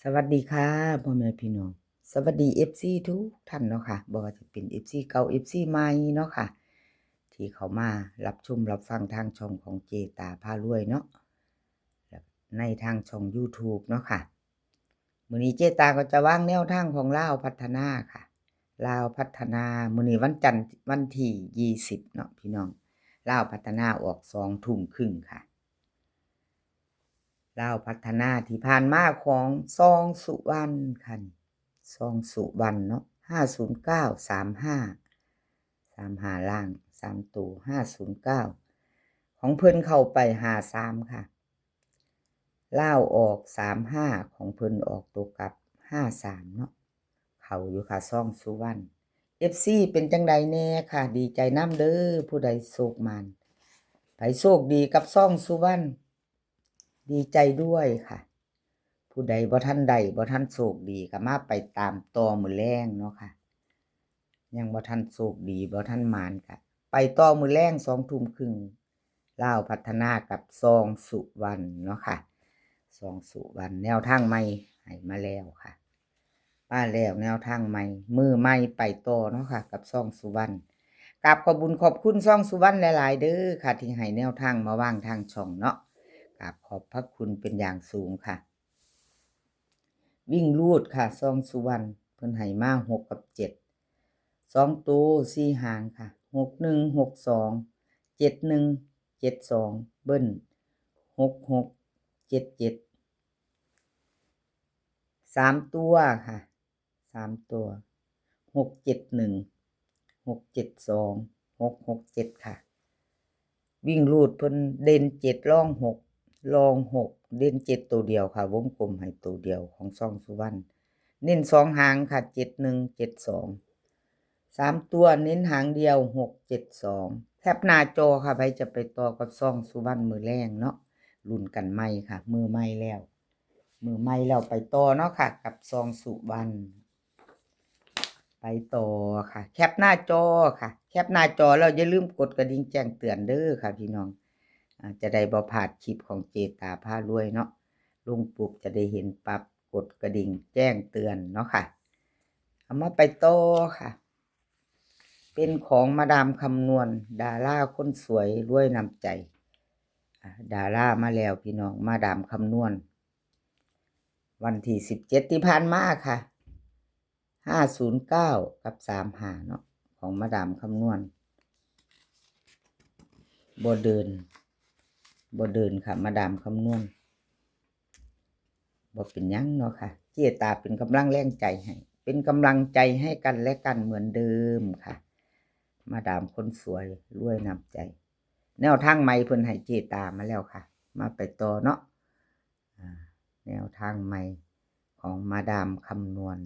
สวัสดีค่ะพ่อแม่พี่น้องสวัสดี FC ทุกท่านเนาะค่ะบ่ว่าจะเป็น FC เก่า FC ใหม่เนาะค่ะที่เขามารับชมรับฟังทางช่องของเจตาพารวยเนาะและในทางช่อง YouTube เนาะค่ะมื้อนี้เจตาก็จะวางแนวทางของลาวพัฒนาค่ะลาวพัฒนามื้อนี้วันจันทร์วันที่20เนาะพี่น้องลาวพัฒนาออก20:30ค่ะลาวพัฒนาที่ผ่านมาของซองสุวรรณค่ะซองสุวรรณเนาะ50935ล่าง3ตัว509ของเพิ่นเข้าไป53ค่ะลาวออก35ของเพิ่นออกตัวกลับ53เนาะเข้าอยู่ค่ะซองสุวรรณ FC เป็นจังใดแน่ค่ะดีใจนำเด้อผู้ใดโชคมานไผโชคดีกับซองสุวรรณดีใจด้วยค่ะผู้ใดบ่ทันได้บ่ทันโชคดีก็มาไปตามต่อมื้อแลงเนาะค่ะยังบ่ทันโชคดีบ่ทันหมานก็ไปต่อมื้อแลง20:30ลาวพัฒนากับซองสุวรรณเนาะค่ะซองสุวรรณแนวทางใหม่ให้มาแล้วค่ะมาแล้วแนวทางใหม่มือใหม่ไปต่อเนาะค่ะกับซองสุวรรณกราบขอบบุญขอบคุณซองสุวรรณหลายๆเด้อค่ะที่ให้แนวทางมาวางทางช่องเนาะกราบขอบพระคุณเป็นอย่างสูงค่ะวิ่งรูดค่ะซองสุวรรณเพิ่นให้มา6กับ7 2ตัว4หางค่ะ61 62 71 72เบิ้ล66 77 3ตัวค่ะ3ตัว671 672 667ค่ะวิ่งรูดเพิ่นเด่น7ร่อง6รอง6เด่น7ตัวเดียวค่ะวงกลมให้ตัวเดียวของช่องสุวรรณเน้น2หางค่ะ71 72 3ตัวเน้นหางเดียว672แคปหน้าจอค่ะไผจะไปต่อกับช่องสุวรรณมื้อแลงเนาะลุ้นกันใหม่ค่ะมือใหม่แล้วไปต่อเนาะค่ะกับซองสุวรรณไปต่อค่ะแคปหน้าจอค่ะแคปหน้าจอแล้วอย่าลืมกดกระดิ่งแจ้งเตือนเด้อค่ะพี่น้องจะได้บ่พลาดคลิปของเจตาพารวยเนาะลงปุ๊บจะได้เห็นปั๊บกดกระดิ่งแจ้งเตือนเนาะค่ะเอามาไปต่อค่ะเป็นของมาดามคำนวณดาราคนสวยรวยนำใจดารามาแล้วพี่น้องมาดามคำนวณวันที่17ที่ผ่านมาค่ะ509กับ35เนาะของมาดามคำนวณบ่เดินค่ะมาดามคำนวณบ่เป็นหยังเนาะค่ะเจตาเป็นกำลังแรงใจให้เป็นกำลังใจให้กันและกันเหมือนเดิมค่ะมาดามคนสวยรวยนำใจแนวทางใหม่เพิ่นให้เจตามาแล้วค่ะมาไปต่อเนาะแนวทางใหม่ของมาดามคำนวณ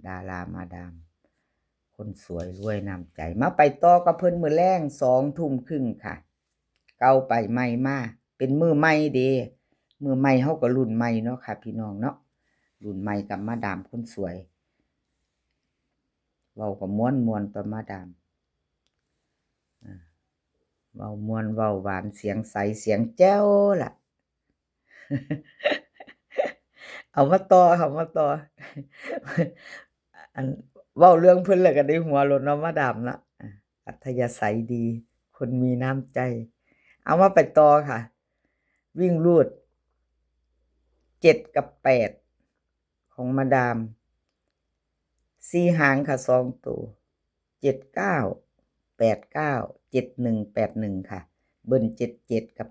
ดารามาดามคนสวยรวยนำใจมาไปต่อกับเพิ่นมื้อแลง20:30ค่ะเก่าไปใหม่มาเป็นมือใหม่เด้มือใหม่เฮาก็รุ่นใหม่เนาะค่ะพี่น้องเนาะรุ่นใหม่กับมาดามคนสวยเว้าก็ม่วนๆตัวมาดามเว้าม่วนเว้าหวานเสียงใสเสียงแจ๋วล่ะ เอามาต่ออันเว้าเรื่องเพิ่นแล้วก็ได้หัวโลดเนาะมาดามเนาะอัธยาศัยดีคนมีน้ำใจเอามาไปต่อค่ะวิ่งรูด7กับ8ของมาดาม4หางค่ะ2ตัว79 89 71 81ค่ะเบิ้ล77กับ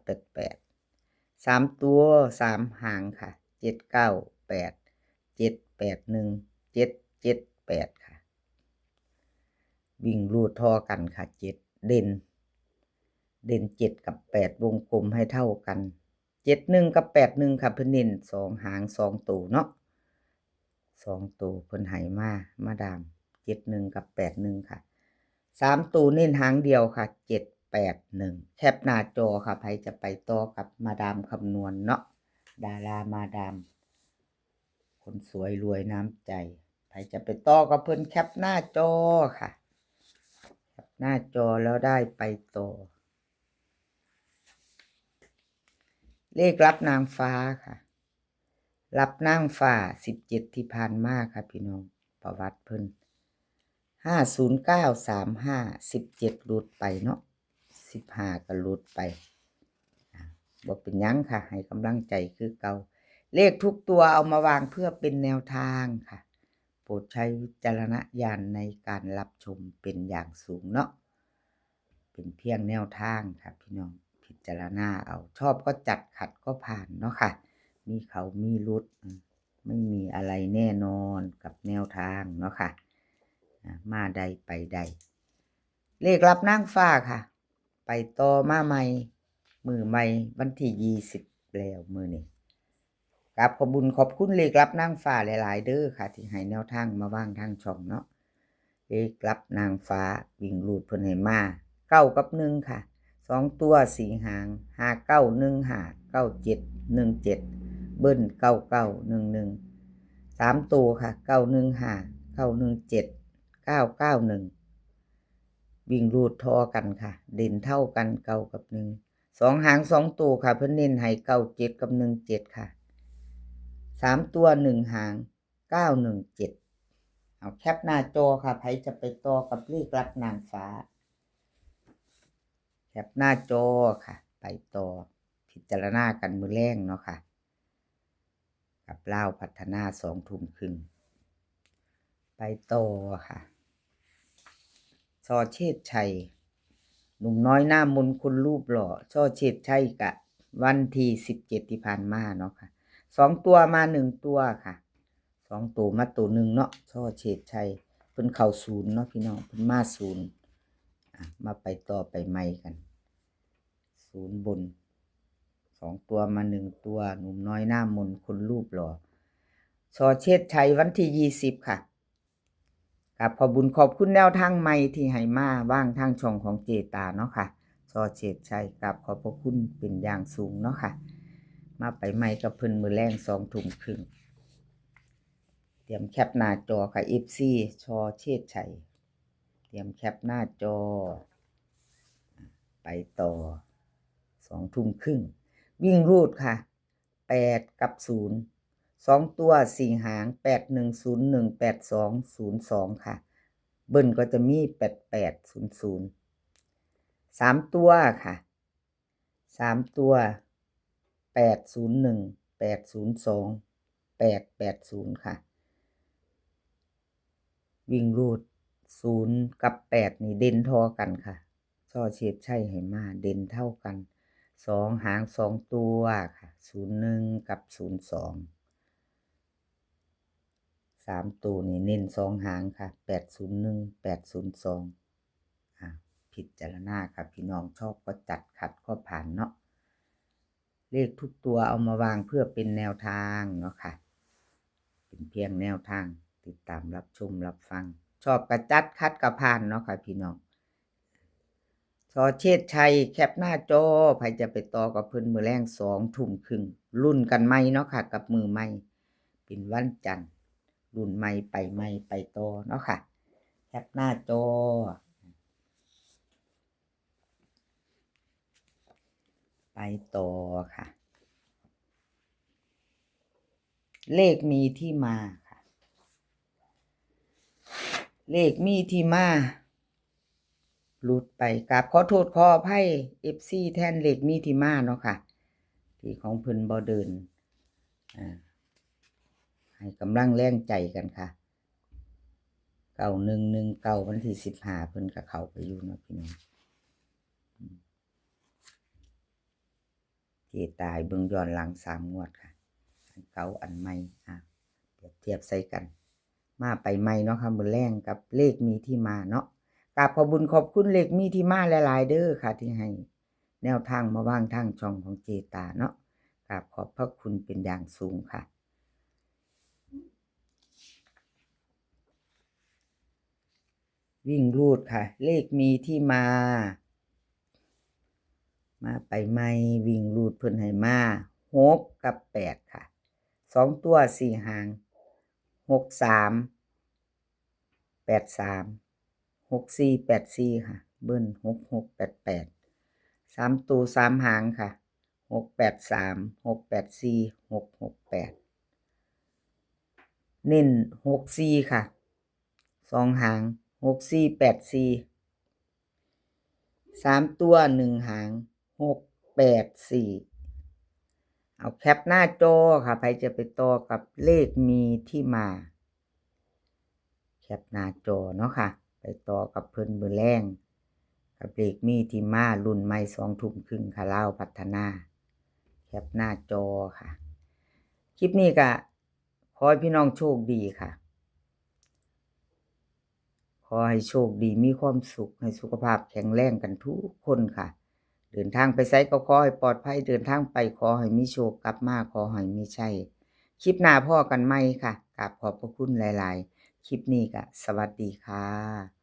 88 3ตัว3หางค่ะ798 781 778ค่ะวิ่งรูดทอกันค่ะ7เด่น7กับ8วงกลมให้เท่ากัน71กับ81ค่ะเพิ่นเน้น2หาง2ตัวเนาะ2ตัวเพิ่นให้มาดาม71กับ81ค่ะ3ตัวเน้นหางเดียวค่ะ781แคปหน้าจอค่ะไผจะไปต่อกับมาดามคำนวณเนาะดารามาดามคนสวยรวยน้ำใจไผจะไปต่อกับเพิ่นแคปหน้าจอค่ะแคปหน้าจอแล้วได้ไปต่อเลขรับนางฟ้าค่ะ รับนางฟ้า17ที่ผ่านมาค่ะพี่น้องประวัติเพิ่น50935 17หลุดไปเนาะ15ก็หลุดไปบ่เป็นหยังค่ะให้กำลังใจคือเก่าเลขทุกตัวเอามาวางเพื่อเป็นแนวทางค่ะโปรดใช้วิจารณญาณในการรับชมเป็นอย่างสูงเนาะเป็นเพียงแนวทางค่ะพี่น้องพิจารณาเอาชอบก็จัดขัดก็ผ่านเนาะค่ะมีเขามีรุดไม่มีอะไรแน่นอนกับแนวทางเนาะค่ะมาใดไปใดเลขรับนางฟ้าค่ะไปต่อมาใหม่มือใหม่วันที่20แล้วมื้อนี้กับขอบุญขอบคุณเลขรับนางฟ้าหลายๆเด้อค่ะที่ให้แนวทางมาวางทางช่องเนาะเลขรับนางฟ้าวิ่งรูดเพิ่นให้มา9กับ1ค่ะ2ตัว4หาง5915 9717เบิ้ล9911 3ตัวค่ะ915 917 991วิ่งรูดทอกันค่ะเด่นเท่ากัน9กับ1 2หาง2ตัวค่ะเพิ่นเน้นให้97กับ17ค่ะ3ตัว1หาง917เอาแคปหน้าจอค่ะไผจะไปต่อกับเลขรับนางฟ้าแคปหน้าจอค่ะไปต่อพิจารณากันมื้อแลงเนาะค่ะกับลาวพัฒนา2 ทุ่มครึ่งไปต่อค่ะชอเชษชัยหนุ่มน้อยหน้ามนต์คนรูปหล่อช่อเชษชัยกะวันที่17ที่ผ่านมาเนาะค่ะ2ตัวมา1ตัวค่ะ2ตัวมาตัว1เนาะช่อเชษชัยเพิ่นเข้า0เนาะพี่น้องเพิ่นมา0มาไปต่อไปใหม่กัน0บน2ตัวมา1ตัวหนุ่มน้อยหน้ามนต์คนรูปหล่อช่อเชษชัยวันที่20ค่ะกับขอบุญขอบคุณแนวทางใหม่ที่ให้มาว่างทางช่องของเจตาเนาะค่ะซอเฉดชัยกับขอบพระคุณเป็นอย่างสูงเนาะค่ะมาไปใหม่กับเพิ่นมือแรง2 ทุ่มครึ่งเตรียมแคปหน้าจอค่ะ FC ชอเชษชัยเตรียมแคปหน้าจอไปต่อ2 ทุ่มครึ่งวิ่งรูดค่ะ8กับ0 2ตัว4หาง8101 8202ค่ะเบิ้ลก็จะมี8800 3ตัวค่ะ3ตัว801 802 880ค่ะวิ่งรูด0กับ8นี่เด่นเท่ากันค่ะช่อเฉดชัยให้มาเด่นเท่ากัน2หาง2ตัวค่ะ01กับ02 3ตัวนี่เน้น2หางค่ะ801 802พิจารณาค่ะพี่น้องชอบก็จัดขัดก็ผ่านเนาะเลขทุกตัวเอามาวางเพื่อเป็นแนวทางเนาะค่ะเป็นเพียงแนวทางติดตามรับชมรับฟังชอบกระจัดคัดกระผ่านเนาะค่ะพี่น้องชอเชษชัยแคปหน้าจอใครจะไปต่อกับเพิ่นมือแรง2 ทุ่มครึ่งรุ่นกันใหม่เนาะค่ะกับมือใหม่เป็นวันจันทร์รุ่นใหม่ไปใหม่ไปต่อเนาะค่ะแคปหน้าจอไปต่อค่ะเลขมีที่มาค่ะเลขมีที่มาหลุดไปกับขอโทษขออภัย FC แทนเลขมีที่มาเนาะค่ะที่ของเพิ่นบ่เดินให้กำลังแรงใจกันค่ะ9119วันที่15เพิ่นก็เข้าไปอยู่เนาะพี่น้องเจตายเบิ่งย้อนหลัง3 งวดค่ะอันเก่าอันใหม่เปรียบเทียบใส่กันมาไปใหม่เนาะค่ะมื้อแรงกับเลขมีที่มาเนาะกราบขอบุญขอบคุณเลขมีที่มาหลายๆเด้อค่ะที่ให้แนวทางมาวางทางช่องของเจตาเนาะกราบขอบพระคุณเป็นอย่างสูงค่ะวิ่งรูดค่ะเลขมีที่มาไปใหม่วิ่งรูดเพิ่นให้มา6กับ8ค่ะ2ตัว4หาง63 83 64 84ค่ะเบิ้ล66 88 3ตัว3หางค่ะ683 684 668 เน้น64ค่ะ2หาง6484 3ตัว1หาง684เอาแคปหน้าจอค่ะใครจะไปต่อกับเลขมีที่มาแคปหน้าจอเนาะค่ะไปต่อกับเพิ่นมื้อแรงกับเลขมีที่มารุ่นใหม่2 ทุ่มครึ่งค่ะลาวพัฒนาแคปหน้าจอค่ะคลิปนี้ก็ขอให้พี่น้องโชคดีค่ะขอให้โชคดีมีความสุขให้สุขภาพแข็งแรงกันทุกคนค่ะเดินทางไปไสก็ขอให้ปลอดภัยเดินทางไปขอให้มีโชคกลับมาขอให้มีชัยคลิปหน้าพ้อกันใหม่ค่ะกราบขอบพระคุณหลายๆคลิปนี้ก็สวัสดีค่ะ